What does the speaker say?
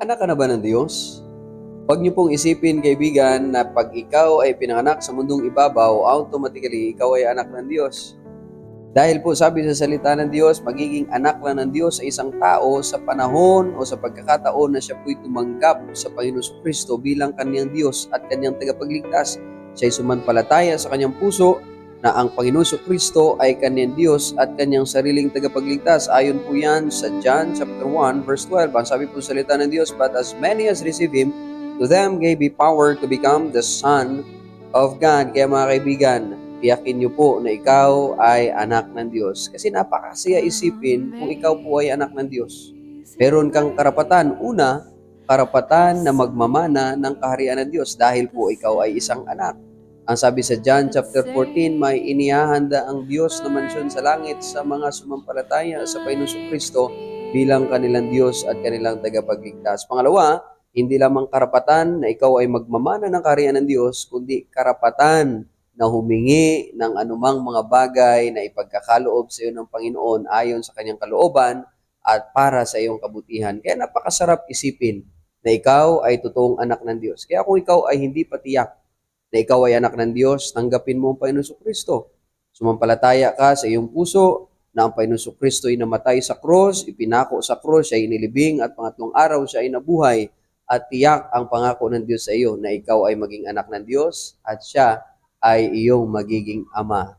Anak ka na ba ng Diyos? Huwag niyo pong isipin, kaibigan, na pag ikaw ay pinanganak sa mundong ibabaw, automatically ikaw ay anak ng Diyos. Dahil po sabi sa salita ng Diyos, magiging anak lang ng Diyos sa isang tao sa panahon o sa pagkakataon na siya po'y tumanggap sa Panginoon Kristo bilang kanyang Diyos at kanyang tagapagligtas. Siya'y sumampalataya sa kanyang puso na ang Panginoon Kristo ay kanyang Diyos at kanyang sariling tagapagligtas. Ayon po yan sa John chapter 1 verse 12. Ang sabi po sa salita ng Diyos, "But as many as receive Him, to them gave He power to become the Son of God." Kaya mga kaibigan, tiyakin niyo po na ikaw ay anak ng Diyos. Kasi napakasaya isipin kung ikaw po ay anak ng Diyos. Meron kang karapatan. Una, karapatan na magmamana ng kaharian ng Diyos dahil po ikaw ay isang anak. Ang sabi sa John chapter 14, may inihahanda ang Diyos na mansyon sa langit sa mga sumampalataya sa Panginoong Kristo bilang kanilang Diyos at kanilang tagapagligtas. Pangalawa, hindi lamang karapatan na ikaw ay magmamana ng kaharian ng Diyos, kundi karapatan na humingi ng anumang mga bagay na ipagkakaloob sa iyo ng Panginoon ayon sa kanyang kalooban at para sa iyong kabutihan. Kaya napakasarap isipin na ikaw ay totoong anak ng Diyos. Kaya kung ikaw ay hindi patiyak na ikaw ay anak ng Diyos, tanggapin mo ang Panginoon Kristo. Sumampalataya ka sa iyong puso na ang Panginoon Kristo ay namatay sa krus, ipinako sa krus, siya ay inilibing at pangatlong araw siya ay nabuhay at tiyak ang pangako ng Diyos sa iyo na ikaw ay maging anak ng Diyos at siya ay iyong magiging ama.